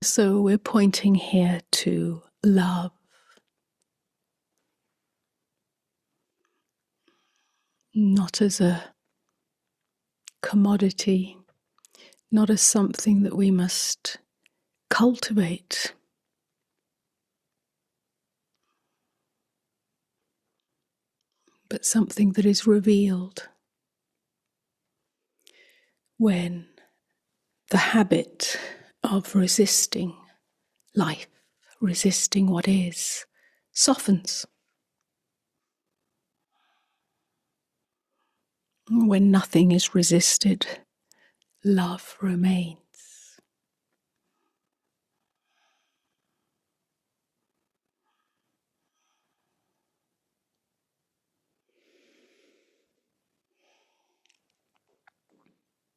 So we're pointing here to love. Not as a commodity, not as something that we must cultivate, but something that is revealed when the habit of resisting life, resisting what is, softens. When nothing is resisted, love remains.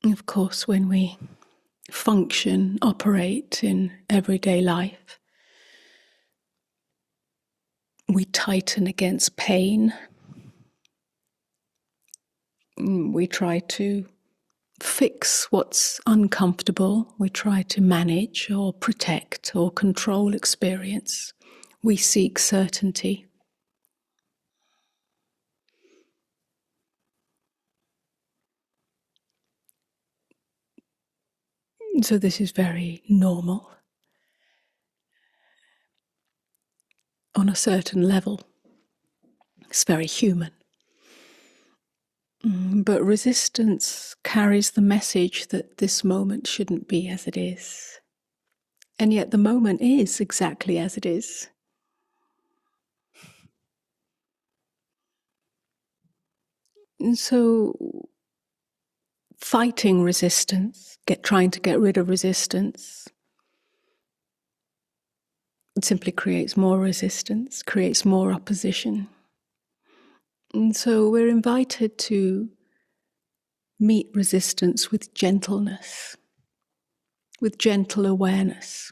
Of course, when we function, operate in everyday life, we tighten against pain. We try to fix what's uncomfortable. We try to manage or protect or control experience. We seek certainty. So this is very normal on a certain level. It's very human. But resistance carries the message that this moment shouldn't be as it is. And yet the moment is exactly as it is. And so fighting resistance, trying to get rid of resistance, it simply creates more resistance, creates more opposition. And so we're invited to meet resistance with gentleness, with gentle awareness,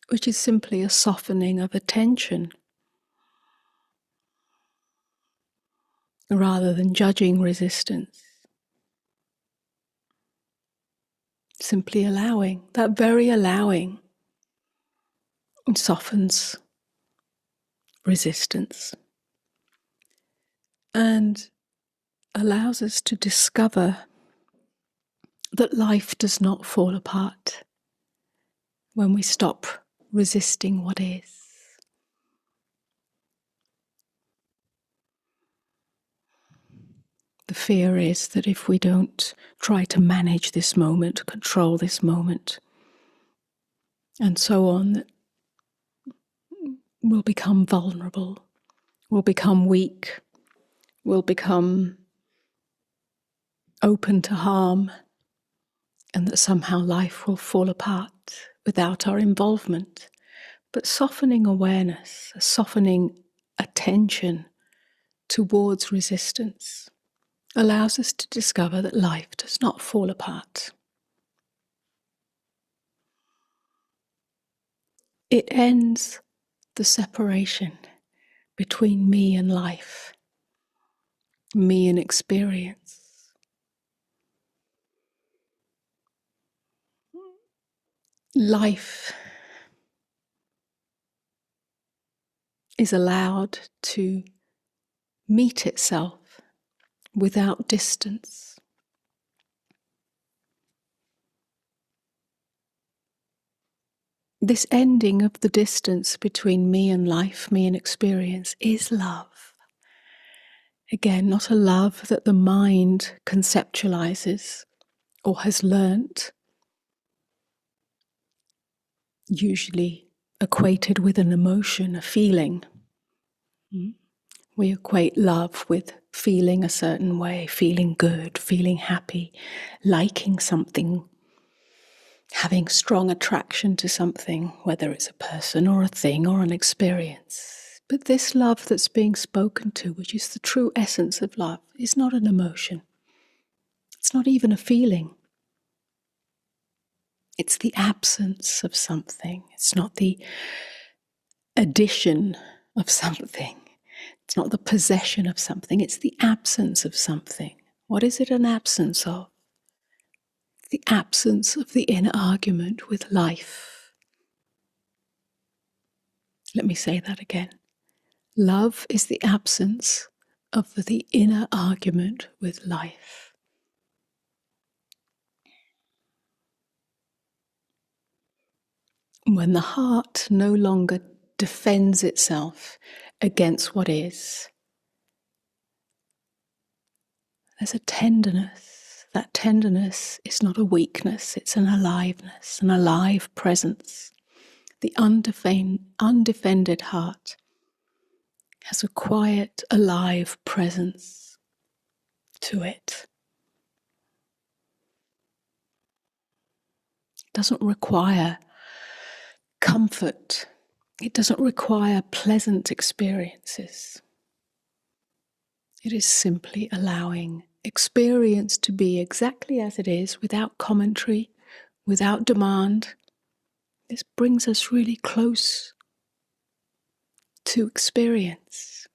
which is simply a softening of attention, rather than judging resistance. Simply allowing, that very allowing softens resistance and allows us to discover that life does not fall apart when we stop resisting what is. The fear is that if we don't try to manage this moment, control this moment, and so on, that we'll become vulnerable, we'll become weak, we'll become open to harm, and that somehow life will fall apart without our involvement. But softening awareness, softening attention towards resistance allows us to discover that life does not fall apart. It ends the separation between me and life, me and experience. Life is allowed to meet itself without distance. This ending of the distance between me and life, me and experience, is love. Again, not a love that the mind conceptualizes or has learnt, usually equated with an emotion, a feeling. We equate love with feeling a certain way, feeling good, feeling happy, liking something, having strong attraction to something, whether it's a person or a thing or an experience. But this love that's being spoken to, which is the true essence of love, is not an emotion. It's not even a feeling. It's the absence of something. It's not the addition of something. It's not the possession of something. It's the absence of something. What is it an absence of? the absence of the inner argument with life. Let me say that again. Love is the absence of the inner argument with life. When the heart no longer defends itself against what is, there's a tenderness. That tenderness is not a weakness, it's an aliveness, an alive presence. The undefended heart has a quiet, alive presence to it. It doesn't require comfort. It doesn't require pleasant experiences. It is simply allowing experience to be exactly as it is, without commentary, without demand. This brings us really close to experience.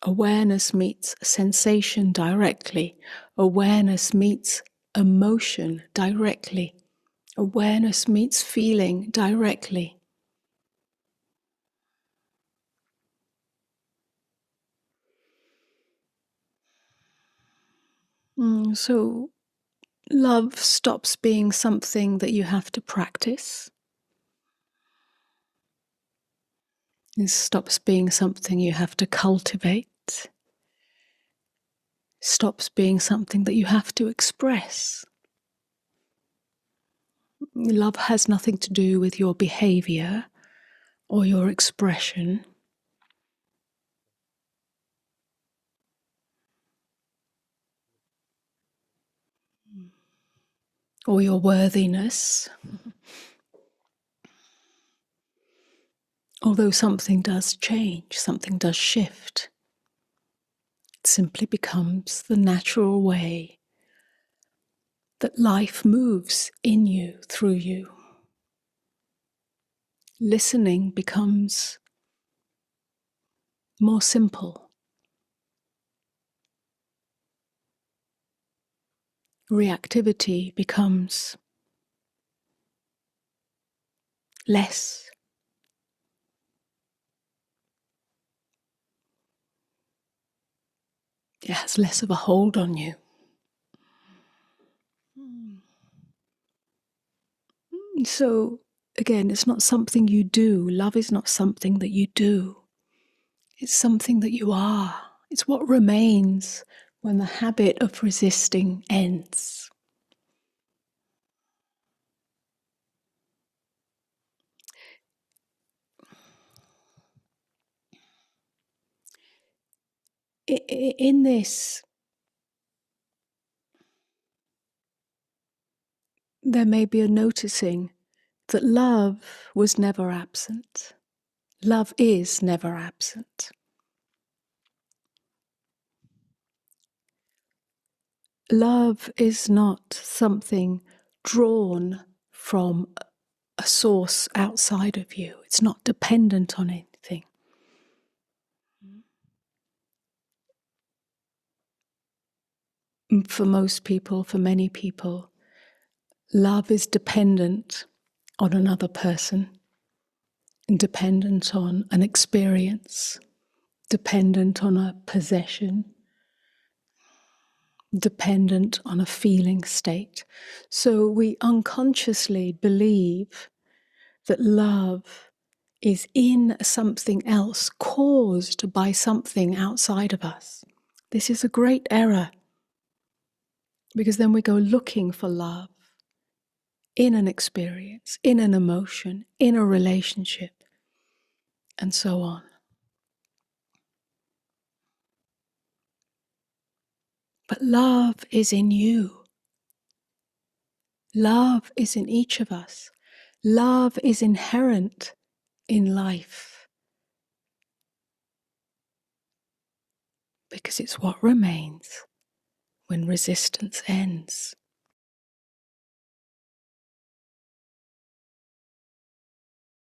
Awareness meets sensation directly. Awareness meets emotion directly. Awareness meets feeling directly. So love stops being something that you have to practice. It stops being something you have to cultivate. Stops being something that you have to express. Love has nothing to do with your behavior or your expression, or your worthiness. Although something does change, something does shift, it simply becomes the natural way that life moves in you, through you. Listening becomes more simple. Reactivity becomes less. It has less of a hold on you. So, again, it's not something you do. Love is not something that you do. It's something that you are. It's what remains when the habit of resisting ends. In this, there may be a noticing that love was never absent. Love is never absent. Love is not something drawn from a source outside of you. It's not dependent on anything. For most people, for many people, love is dependent on another person, dependent on an experience, dependent on a possession, dependent on a feeling state. So we unconsciously believe that love is in something else, caused by something outside of us. This is a great error, because then we go looking for love in an experience, in an emotion, in a relationship, and so on. But love is in you. Love is in each of us. Love is inherent in life, because it's what remains when resistance ends.